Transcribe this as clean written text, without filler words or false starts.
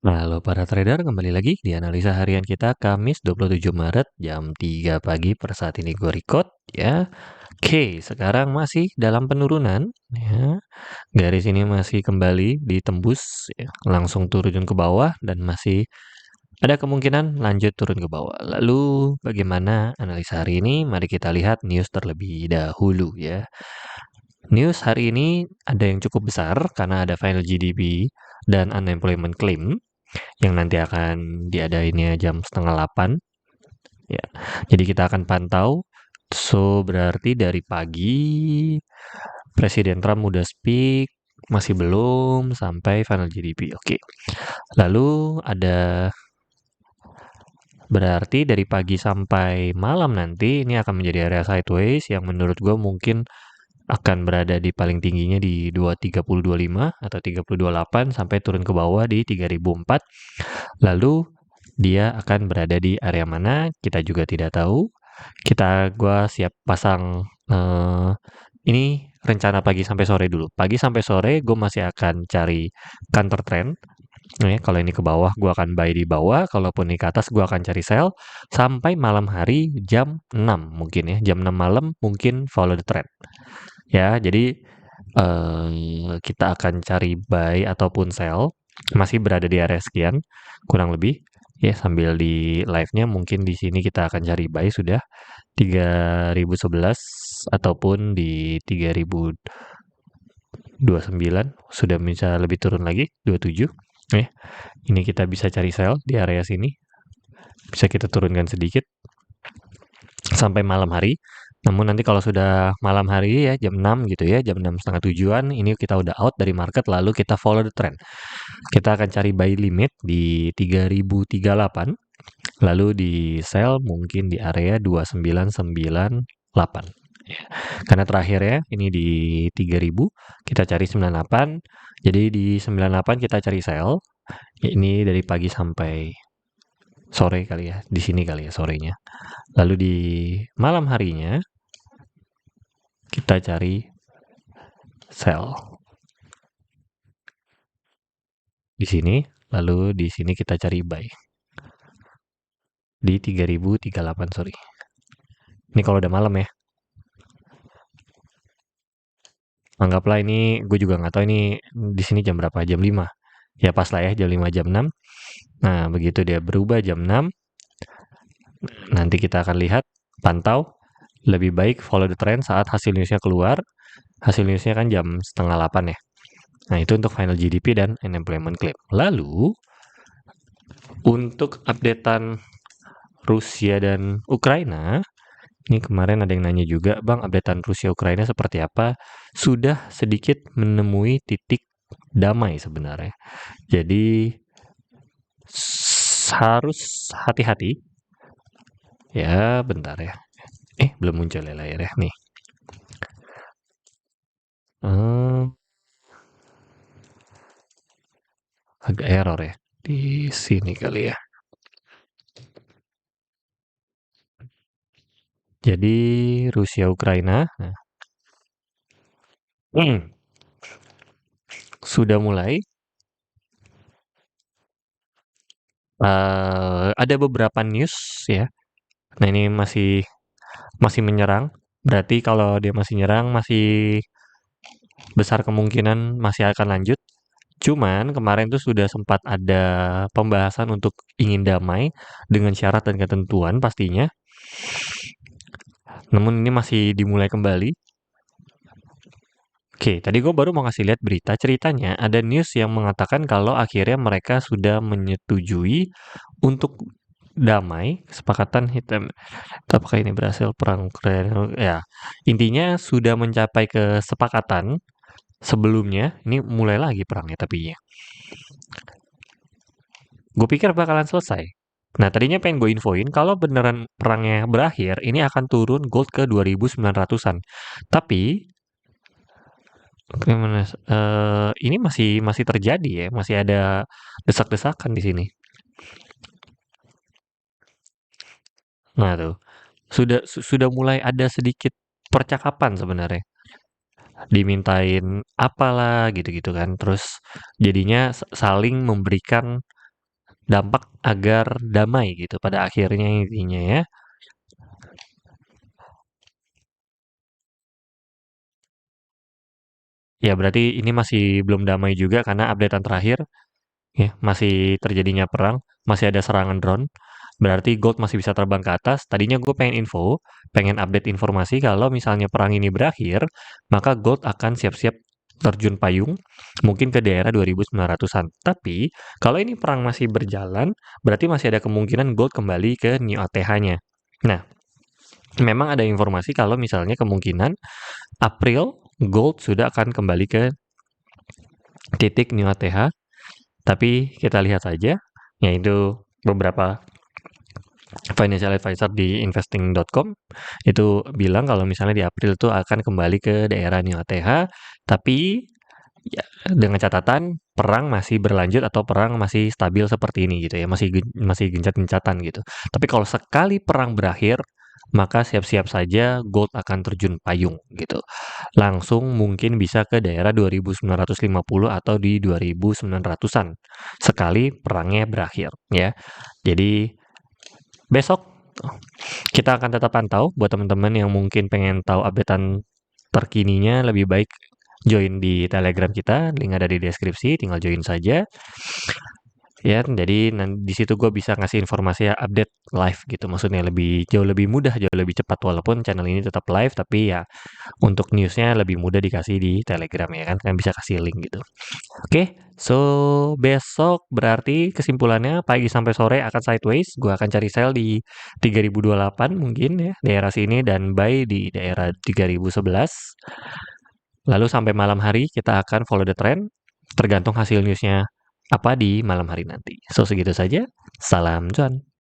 Halo para trader, kembali lagi di analisa harian kita Kamis 27 Maret jam 3 pagi per saat ini gue record ya. Oke, sekarang masih dalam penurunan ya. Garis ini masih kembali ditembus ya, langsung turun ke bawah dan masih ada kemungkinan lanjut turun ke bawah. Lalu bagaimana analisa hari ini? Mari kita lihat news terlebih dahulu ya. News hari ini ada yang cukup besar karena ada final GDP dan unemployment claim yang nanti akan diadainnya jam 7:30 ya. Jadi kita akan pantau. So berarti dari pagi Presiden Trump udah speak, masih belum sampai final GDP. Oke. Lalu ada berarti dari pagi sampai malam nanti ini akan menjadi area sideways yang menurut gue mungkin akan berada di paling tingginya di 23025 atau 3028 sampai turun ke bawah di 3004. Lalu dia akan berada di area mana kita juga tidak tahu. Gua siap pasang ini rencana pagi sampai sore dulu. Pagi sampai sore gue masih akan cari counter trend. Nah, kalau ini ke bawah gue akan buy di bawah, kalaupun ini ke atas gue akan cari sell sampai malam hari jam 6 mungkin ya. Jam 6 malam mungkin follow the trend. Ya, jadi kita akan cari buy ataupun sell masih berada di area sekian kurang lebih ya, sambil di live-nya mungkin di sini kita akan cari buy sudah 3011 ataupun di 3029 sudah bisa lebih turun lagi 27 ya. Ini kita bisa cari sell di area sini. Bisa kita turunkan sedikit sampai malam hari. Namun nanti kalau sudah malam hari ya jam 6 gitu ya, jam 6 setengah tujuan, ini kita udah out dari market lalu kita follow the trend. Kita akan cari buy limit di 3038, lalu di sell mungkin di area 2998. Ya. Karena terakhir ya, ini di 3000, kita cari 98. Jadi di 98 kita cari sell. Ini dari pagi sampai sore kali ya, di sini kali ya sorenya. Lalu di malam harinya kita cari sell di sini, lalu di sini kita cari buy di 3038 sorry. Ini kalau udah malam ya. Anggaplah ini gue juga nggak tahu ini di sini jam berapa, jam 5. Ya pas lah ya jam 5 jam 6. Nah, begitu dia berubah jam 6, nanti kita akan lihat, pantau, lebih baik follow the trend saat hasil newsnya keluar. Hasil newsnya kan jam 7:30 ya. Nah, itu untuk final GDP dan unemployment claim. Lalu, untuk updatean Rusia dan Ukraina, ini kemarin ada yang nanya juga, Bang, updatean Rusia-Ukraina seperti apa? Sudah sedikit menemui titik damai sebenarnya. Jadi, harus hati-hati. Ya, bentar ya. Belum muncul ya layarnya nih. Agak error ya. Di sini kali ya. Jadi Rusia Ukraina sudah mulai ada beberapa news ya. Nah ini masih menyerang. Berarti kalau dia masih nyerang masih besar kemungkinan masih akan lanjut. Cuman kemarin tuh sudah sempat ada pembahasan untuk ingin damai dengan syarat dan ketentuan pastinya. Namun ini masih dimulai kembali. Oke, tadi gue baru mau ngasih lihat berita. Ceritanya ada news yang mengatakan kalau akhirnya mereka sudah menyetujui untuk damai, kesepakatan hitam. Apakah ini berhasil perang Ukraina? Ya, intinya sudah mencapai kesepakatan sebelumnya. Ini mulai lagi perangnya tapi ya. Gue pikir bakalan selesai. Nah, tadinya pengen gue infoin kalau beneran perangnya berakhir, ini akan turun gold ke 2900-an. Tapi gimana? Ini masih terjadi ya, masih ada desak-desakan di sini. Nah tuh, sudah mulai ada sedikit percakapan sebenarnya. Dimintain apalah gitu-gitu kan. Terus jadinya saling memberikan dampak agar damai gitu pada akhirnya intinya ya. Ya berarti ini masih belum damai juga karena updatean terakhir ya masih terjadinya perang, masih ada serangan drone. Berarti gold masih bisa terbang ke atas. Tadinya gue pengen info, pengen update informasi kalau misalnya perang ini berakhir, maka gold akan siap-siap terjun payung mungkin ke daerah 2900-an. Tapi kalau ini perang masih berjalan, berarti masih ada kemungkinan gold kembali ke new ATH-nya. Nah, memang ada informasi kalau misalnya kemungkinan April gold sudah akan kembali ke titik new ATH, tapi kita lihat saja, yaitu beberapa financial advisor di investing.com itu bilang kalau misalnya di April itu akan kembali ke daerah new ATH, tapi ya, dengan catatan perang masih berlanjut atau perang masih stabil seperti ini gitu ya, masih gencatan gitu. Tapi kalau sekali perang berakhir, maka siap-siap saja gold akan terjun payung gitu. Langsung mungkin bisa ke daerah 2950 atau di 2900-an sekali perangnya berakhir ya. Jadi besok kita akan tetap pantau buat teman-teman yang mungkin pengen tahu updatean terkininya lebih baik join di Telegram kita, link ada di deskripsi, tinggal join saja. Ya, jadi di situ gue bisa ngasih informasi ya, update live gitu. Maksudnya jauh lebih mudah, jauh lebih cepat walaupun channel ini tetap live tapi ya untuk newsnya lebih mudah dikasih di Telegram ya kan, bisa kasih link gitu. Oke, so besok berarti kesimpulannya pagi sampai sore akan sideways. Gua akan cari sell di 3028 mungkin ya, daerah sini dan buy di daerah 3011. Lalu sampai malam hari kita akan follow the trend, tergantung hasil newsnya apa di malam hari nanti. So segitu saja. Salam cuan.